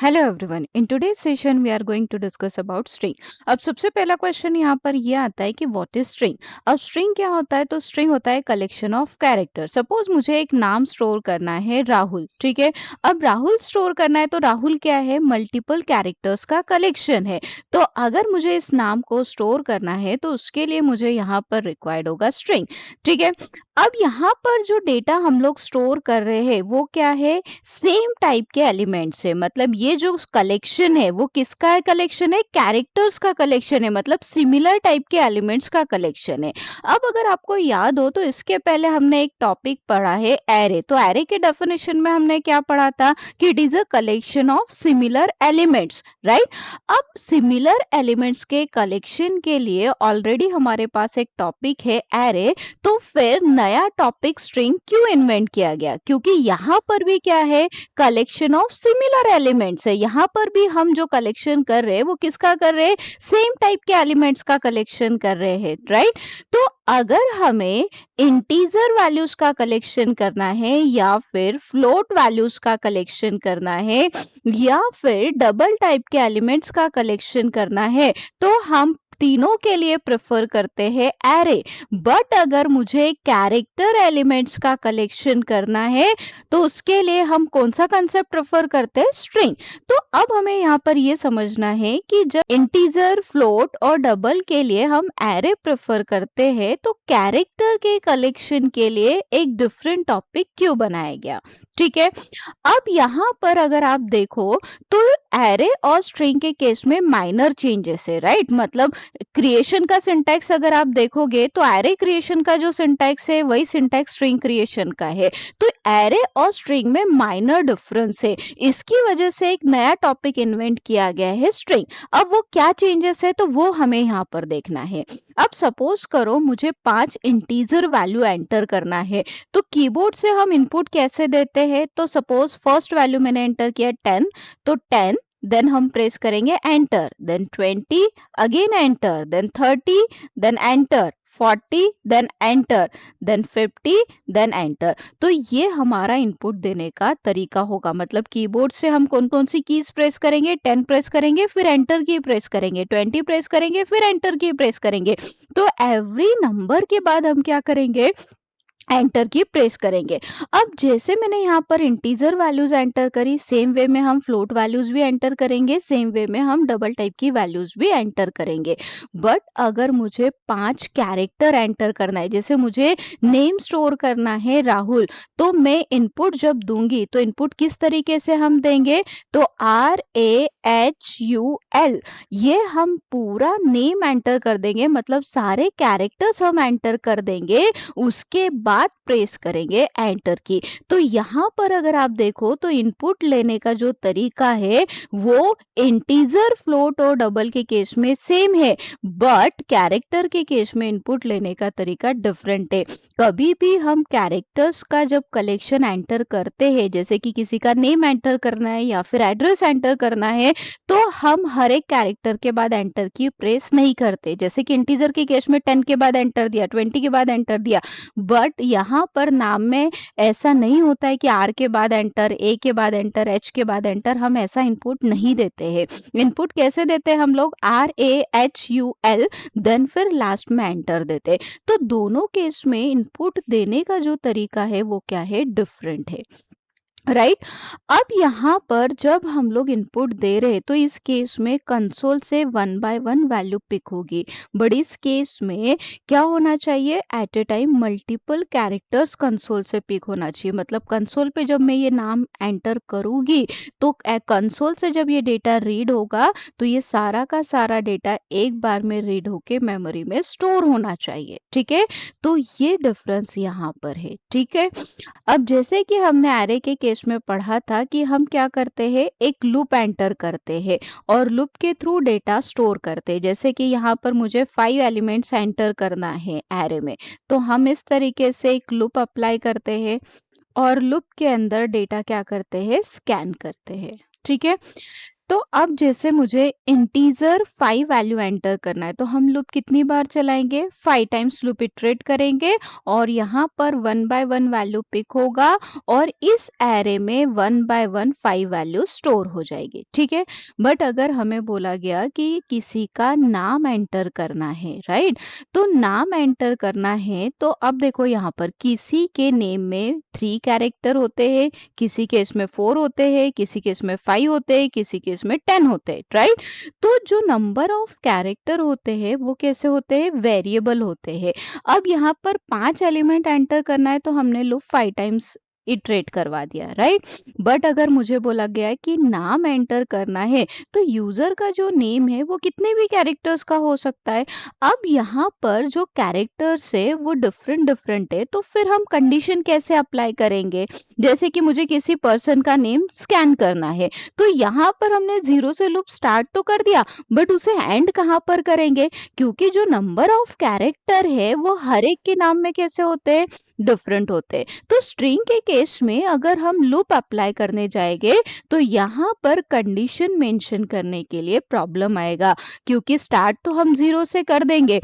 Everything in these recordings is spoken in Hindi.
Hello everyone, in today's session we are going to discuss about string. अब सबसे पहला क्वेश्चन यहाँ पर ये आता है कि व्हाट इज स्ट्रिंग। अब स्ट्रिंग क्या होता है? तो स्ट्रिंग होता है कलेक्शन ऑफ कैरेक्टर। सपोज मुझे एक नाम स्टोर करना है राहुल, ठीक है। अब राहुल स्टोर करना है तो राहुल क्या है? मल्टीपल कैरेक्टर्स का कलेक्शन है। तो अगर मुझे इस नाम को स्टोर करना है तो उसके लिए मुझे यहाँ पर रिक्वायर्ड होगा स्ट्रिंग, ठीक है। अब यहाँ पर जो डेटा हम लोग स्टोर कर रहे हैं वो क्या है? सेम टाइप के एलिमेंट्स है। मतलब ये जो कलेक्शन है वो किसका है? कलेक्शन है कैरेक्टर्स का कलेक्शन है, मतलब सिमिलर टाइप के एलिमेंट्स का कलेक्शन है। अब अगर आपको याद हो तो इसके पहले हमने एक टॉपिक पढ़ा है एरे। तो एरे के डेफिनेशन में हमने क्या पढ़ा था कि it is a collection of similar elements, right. अब सिमिलर एलिमेंट्स के कलेक्शन के लिए ऑलरेडी हमारे पास एक टॉपिक है एरे। तो फिर नया टॉपिक स्ट्रिंग क्यों इन्वेंट किया गया? क्योंकि यहाँ पर भी क्या है? कलेक्शन ऑफ सिमिलर एलिमेंट्स है। यहाँ पर भी हम जो कलेक्शन कर रहे हैं वो किसका कर रहे हैं? सेम टाइप के एलिमेंट्स का कलेक्शन कर रहे हैं, राइट। तो अगर हमें इंटीजर वैल्यूज का कलेक्शन करना है या फिर फ्लोट वैल्यूज का कलेक्शन करना है या फिर डबल टाइप के एलिमेंट्स का कलेक्शन करना है तो हम तीनों के लिए प्रेफर करते हैं एरे। बट अगर मुझे कैरेक्टर एलिमेंट्स का कलेक्शन करना है तो उसके लिए हम कौन सा कंसेप्ट प्रेफर करते हैं? स्ट्रिंग। तो अब हमें यहाँ पर ये समझना है कि जब इंटीजर, फ्लोट और डबल के लिए हम एरे प्रेफर करते हैं तो कैरेक्टर के कलेक्शन के लिए एक डिफरेंट टॉपिक क्यों बनाया गया, ठीक है। अब यहाँ पर अगर आप देखो तो एरे और स्ट्रिंग के केस में माइनर चेंजेस है, राइट। मतलब क्रिएशन का सिंटैक्स अगर आप देखोगे तो एरे क्रिएशन का जो सिंटैक्स है वही सिंटैक्स स्ट्रिंग क्रिएशन का है। तो एरे और स्ट्रिंग में माइनर डिफरेंस है। इसकी वजह से एक नया टॉपिक इन्वेंट किया गया है स्ट्रिंग। अब वो क्या चेंजेस है तो वो हमें यहाँ पर देखना है। अब सपोज करो मुझे 5 इंटीजर वैल्यू एंटर करना है। तो कीबोर्ड से हम इनपुट कैसे देते हैं? तो सपोज फर्स्ट वैल्यू मैंने एंटर किया 10, तो 10 देन हम प्रेस करेंगे enter, then 20 again enter, then 30 then enter, 40 then enter, then 50 then enter. तो ये हमारा इनपुट देने का तरीका होगा। मतलब कीबोर्ड से हम कौन कौन सी कीज प्रेस करेंगे? 10 प्रेस करेंगे, फिर एंटर की प्रेस करेंगे, 20 प्रेस करेंगे, फिर एंटर की प्रेस करेंगे। तो एवरी नंबर के बाद हम क्या करेंगे? एंटर की प्रेस करेंगे। अब जैसे मैंने यहाँ पर इंटीजर वैल्यूज एंटर करी, सेम वे में हम फ्लोट वैल्यूज भी एंटर करेंगे, सेम वे में हम डबल टाइप की वैल्यूज भी एंटर करेंगे। बट अगर मुझे 5 कैरेक्टर एंटर करना है, जैसे मुझे नेम स्टोर करना है राहुल, तो मैं इनपुट जब दूंगी तो इनपुट किस तरीके से हम देंगे? तो RAHUL, ये हम पूरा नेम एंटर कर देंगे, मतलब सारे कैरेक्टर्स हम एंटर कर देंगे, उसके बाद प्रेस करेंगे एंटर की। तो यहाँ पर अगर आप देखो तो इनपुट लेने का जो तरीका है वो इंटीजर, फ्लोट और डबल के केस में सेम है, बट कैरेक्टर के केस में इनपुट लेने का तरीका डिफरेंट है। कभी भी हम कैरेक्टर्स का जब कलेक्शन एंटर करते हैं, जैसे कि किसी का नेम एंटर करना है या फिर एड्रेस एंटर करना है, तो हम हर एक कैरेक्टर के बाद एंटर की प्रेस नहीं करते। जैसे कि इंटीजर के केस में 10 के बाद एंटर दिया, 20 के बाद एंटर दिया, बट यहाँ पर नाम में ऐसा नहीं होता है कि आर के बाद एंटर, ए के बाद एंटर, एच के बाद एंटर। हम ऐसा इनपुट नहीं देते हैं। इनपुट कैसे देते हैं हम लोग? RAHUL, देन फिर लास्ट में एंटर देते हैं। तो दोनों केस में इनपुट देने का जो तरीका है वो क्या है? डिफरेंट है, राइट। अब यहाँ पर जब हम लोग इनपुट दे रहे हैं तो इस केस में कंसोल से 1 बाय 1 वैल्यू पिक होगी। बट इस केस में क्या होना चाहिए? At a time multiple characters console से पिक होना चाहिए। मतलब कंसोल पे जब मैं ये नाम एंटर करूंगी तो कंसोल से जब ये डेटा रीड होगा तो ये सारा का सारा डेटा एक बार में रीड होके मेमोरी में स्टोर होना चाहिए, ठीक है। तो ये डिफरेंस यहाँ पर है, ठीक है। अब जैसे कि हमने एरे के केस में पढ़ा था कि हम क्या करते हैं? एक लूप एंटर करते हैं और लूप के थ्रू डेटा स्टोर करते हैं। जैसे कि यहाँ पर मुझे 5 एलिमेंट्स एंटर करना है एरे में, तो हम इस तरीके से एक लूप अप्लाई करते हैं और लूप के अंदर डेटा क्या करते हैं? स्कैन करते हैं, ठीक है। तो अब जैसे मुझे इंटीजर 5 वैल्यू एंटर करना है, तो हम लूप कितनी बार चलाएँगे? 5 टाइम्स लूप इटरेट करेंगे और यहाँ पर 1 बाय 1 वैल्यू पिक होगा और इस एरे में 1 बाय 1 5 वैल्यू स्टोर हो जाएगी, ठीक है? बट अगर हमें बोला गया कि किसी का नाम एंटर करना है, राइट? तो नाम एंटर करना है, तो अब देखो यहाँ पर किसी के नेम में 3 कैरेक्टर होते हैं, किसी केस में 4 होते हैं, किसी केस में 5 होते हैं, किसी केस में 10 होते हैं, राइट? तो जो नंबर ऑफ कैरेक्टर होते हैं वो कैसे होते हैं? वेरिएबल होते हैं। अब यहाँ पर 5 एलिमेंट एंटर करना है, तो हमने लूप 5 टाइम्स इटरेट करवा दिया, राइट? बट अगर मुझे बोला गया है कि नाम एंटर करना है, तो यूजर का जो नेम है वो कितने भी कैरेक्टर्स का हो सकता है। अब यहाँ पर जो कैरेक्टर्स है वो डिफरेंट डिफरेंट है, तो फिर हम कंडीशन कैसे अप्लाई करेंगे? जैसे कि मुझे किसी पर्सन का नेम स्कैन करना है, तो यहाँ पर हमने जीरो से लूप स्टार्ट तो कर दिया, बट उसे एंड कहाँ पर करेंगे? क्योंकि जो नंबर ऑफ कैरेक्टर है वो हर एक के नाम में कैसे होते हैं? डिफरेंट होते हैं। तो स्ट्रिंग के केस में अगर हम लूप अप्लाई करने जाएंगे, तो यहाँ पर कंडीशन मेंशन करने के लिए प्रॉब्लम आएगा, क्योंकि स्टार्ट तो हम जीरो से कर देंगे,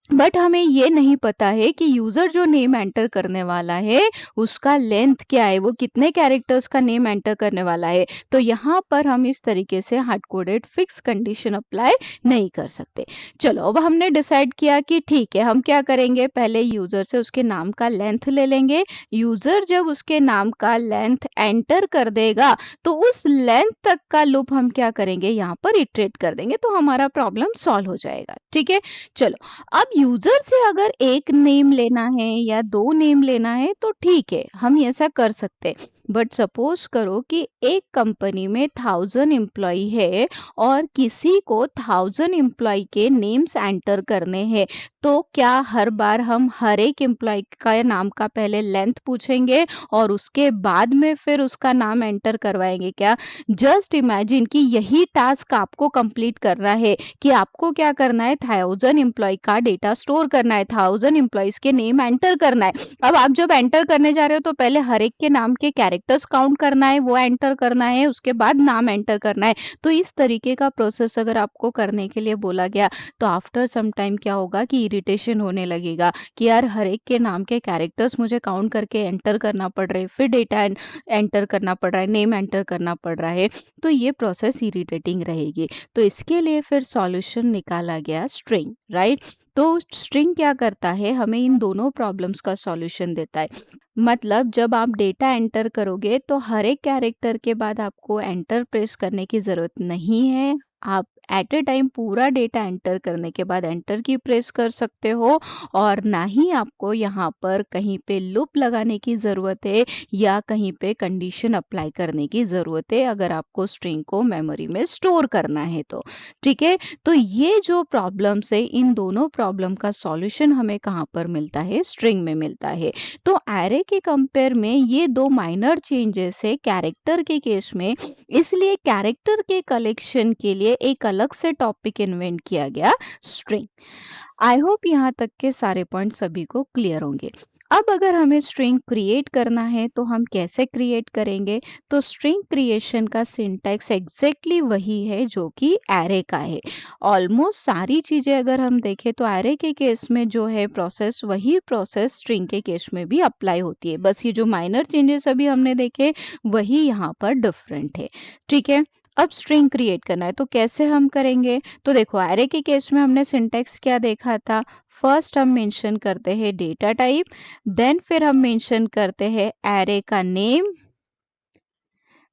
बट हमें ये नहीं पता है कि यूजर जो नेम एंटर करने वाला है उसका लेंथ क्या है, वो कितने कैरेक्टर्स का नेम एंटर करने वाला है। तो यहाँ पर हम इस तरीके से hard coded fix condition apply नहीं कर सकते। चलो, अब हमने डिसाइड किया कि ठीक है, हम क्या करेंगे, पहले यूजर से उसके नाम का लेंथ ले लेंगे। यूजर जब उसके नाम का लेंथ एंटर कर देगा, तो उस लेंथ तक का लूप हम क्या करेंगे, यहाँ पर इटरेट कर देंगे, तो हमारा प्रॉब्लम सॉल्व हो जाएगा। ठीक है, चलो, अब यूजर से अगर एक नेम लेना है या दो नेम लेना है तो ठीक है, हम ऐसा कर सकते हैं। बट सपोज करो कि एक कंपनी में 1000 एम्प्लॉय है और किसी को 1000 एम्प्लॉय के नेम्स एंटर करने हैं, तो क्या हर बार हम हर एक एम्प्लॉय का नाम का पहले लेंथ पूछेंगे और उसके बाद में फिर उसका नाम एंटर करवाएंगे क्या? जस्ट इमेजिन कि यही टास्क आपको कंप्लीट करना है, कि आपको क्या करना है, 1000 एम्प्लॉय का डेटा स्टोर करना है, 1000 एम्प्लॉयज के नेम एंटर करना है। अब आप जब एंटर करने जा रहे हो, तो पहले हर एक के नाम के कैरेक्टर्स काउंट करना है, वो एंटर करना है, उसके बाद नाम एंटर करना है। तो इस तरीके का प्रोसेस अगर आपको करने के लिए बोला गया, तो आफ्टर सम टाइम क्या होगा कि इरिटेशन होने लगेगा कि यार हर एक के नाम के कैरेक्टर्स मुझे काउंट करके एंटर करना पड़ रहा है, फिर डेटा एंटर करना पड़ रहा है, नेम एंटर करना पड़ रहा है। तो ये प्रोसेस इरिटेटिंग रहेगी। तो इसके लिए फिर सॉल्यूशन निकाला गया स्ट्रिंग, राइट? तो स्ट्रिंग क्या करता है, हमें इन दोनों प्रॉब्लम्स का सॉल्यूशन देता है। मतलब जब आप डेटा एंटर करोगे, तो हर एक कैरेक्टर के बाद आपको एंटर प्रेस करने की ज़रूरत नहीं है। आप एट ए टाइम पूरा डेटा एंटर करने के बाद एंटर की प्रेस कर सकते हो, और ना ही आपको यहाँ पर कहीं पे लूप लगाने की ज़रूरत है या कहीं पे कंडीशन अप्लाई करने की ज़रूरत है, अगर आपको स्ट्रिंग को मेमोरी में स्टोर करना है तो। ठीक है, तो ये जो प्रॉब्लम्स है, इन दोनों प्रॉब्लम का सॉल्यूशन हमें कहाँ पर मिलता है, स्ट्रिंग में मिलता है। तो एरे के कंपेयर में ये दो माइनर चेंजेस है कैरेक्टर के केस में, इसलिए कैरेक्टर के कलेक्शन के लिए एक अलग से टॉपिक इन्वेंट किया गया, स्ट्रिंग। आई होप यहाँ तक के सारे पॉइंट सभी को क्लियर होंगे। अब अगर हमें स्ट्रिंग क्रिएट करना है, तो हम कैसे क्रिएट करेंगे? तो स्ट्रिंग क्रिएशन का सिंटैक्स एग्जैक्टली वही है जो कि एरे का है। ऑलमोस्ट सारी चीजें अगर हम देखें, तो एरे के केस में जो है प्रोसेस, वही प्रोसेस स्ट्रिंग के केस में भी अप्लाई होती है। बस ये जो माइनर चेंजेस अभी हमने देखे, वही यहाँ पर डिफरेंट है। ठीक है, अब स्ट्रिंग क्रिएट करना है, तो कैसे हम करेंगे? तो देखो, एरे के केस में हमने सिंटैक्स क्या देखा था? फर्स्ट हम मेंशन करते हैं डेटा टाइप, देन फिर हम मेंशन करते हैं एरे का नेम,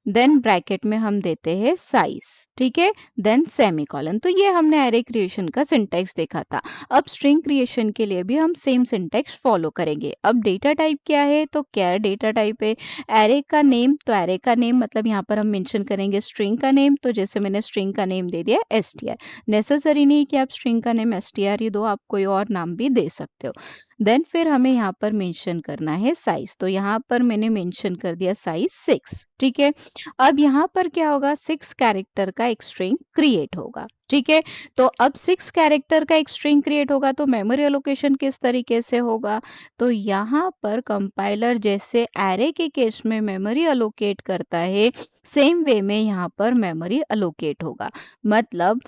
देन ब्रैकेट में हम देते हैं साइज, ठीक है, देन सेमीकोलन। तो ये हमने एरे क्रिएशन का सिंटैक्स देखा था। अब स्ट्रिंग क्रिएशन के लिए भी हम सेम सिंटैक्स फॉलो करेंगे। अब डेटा टाइप क्या है, तो क्या डेटा टाइप है? एरे का नेम, तो एरे का नेम मतलब यहाँ पर हम मेंशन करेंगे स्ट्रिंग का नेम, तो जैसे मैंने स्ट्रिंग का नेम दे दिया str। नेसेसरी नहीं कि आप स्ट्रिंग का नेम str ही दो, आप कोई और नाम भी दे सकते हो। देन फिर हमें यहाँ पर मेंशन करना है साइज, तो यहाँ पर मैंने मेंशन कर दिया साइज 6। ठीक है, अब यहाँ पर क्या होगा, 6 कैरेक्टर का एक स्ट्रिंग क्रिएट होगा। ठीक है, तो अब 6 कैरेक्टर का एक स्ट्रिंग क्रिएट होगा तो मेमोरी एलोकेशन किस तरीके से होगा, तो यहाँ पर कंपाइलर जैसे एरे के केस में मेमोरी एलोकेट करता है, सेम वे में यहाँ पर मेमोरी एलोकेट होगा। मतलब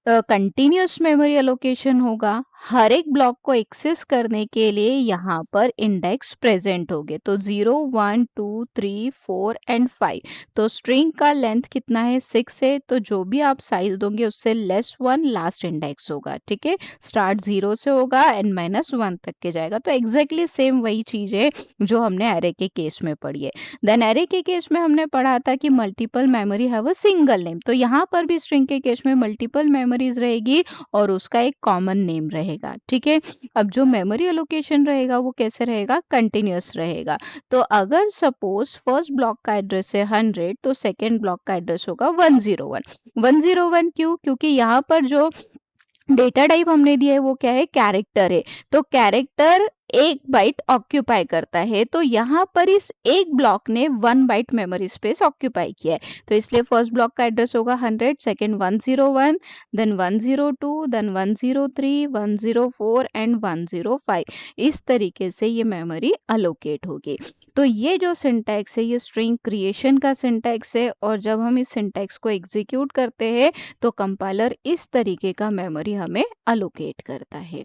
कंटिन्यूअस मेमोरी एलोकेशन होगा। हर एक ब्लॉक को एक्सेस करने के लिए यहाँ पर इंडेक्स प्रेजेंट होंगे, तो 0 1 2 3 4 एंड 5। तो स्ट्रिंग का लेंथ कितना है, 6 है, तो जो भी आप साइज दोगे उससे लेस वन लास्ट इंडेक्स होगा। ठीक है, स्टार्ट 0 से होगा एंड -1 तक के जाएगा। तो एग्जैक्टली सेम वही चीज है जो हमने एरे के केस में पढ़ी है। देन एरे के केस में हमने पढ़ा था कि multiple memory have a single name, तो यहाँ पर भी स्ट्रिंग के केस में मल्टीपल मेमोरीज रहेगी और उसका एक कॉमन नेम रहेगा। ठीक है, अब जो मेमोरी एलोकेशन रहेगा वो कैसे रहेगा, कंटिन्यूअस रहेगा। तो अगर सपोज फर्स्ट ब्लॉक का एड्रेस है 100, तो सेकेंड ब्लॉक का एड्रेस होगा 101। 101 क्यों, क्योंकि यहाँ पर जो डेटा टाइप हमने दिया है वो क्या है, कैरेक्टर है। तो कैरेक्टर एक बाइट ऑक्यूपाई करता है, तो यहाँ पर इस एक ब्लॉक ने 1 बाइट मेमोरी स्पेस ऑक्यूपाई किया है। तो इसलिए फर्स्ट ब्लॉक का एड्रेस होगा 100, सेकेंड 101, देन 102, देन 103, 104 एंड 105। इस तरीके से ये मेमोरी अलोकेट होगी। तो ये जो सिंटैक्स है ये स्ट्रिंग क्रिएशन का सिंटैक्स है, और जब हम इस सिंटैक्स को एग्जीक्यूट करते हैं तो कंपाइलर इस तरीके का मेमोरी हमें अलोकेट करता है।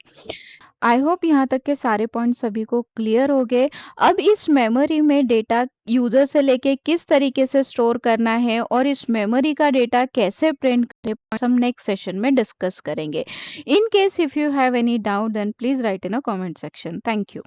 आई होप यहाँ तक के सारे पॉइंट सभी को क्लियर हो गए। अब इस मेमोरी में डेटा यूजर से लेके किस तरीके से स्टोर करना है और इस मेमोरी का डेटा कैसे प्रिंट करें, हम नेक्स्ट सेशन में डिस्कस करेंगे। In case if you have any doubt then please write in a comment section. Thank you.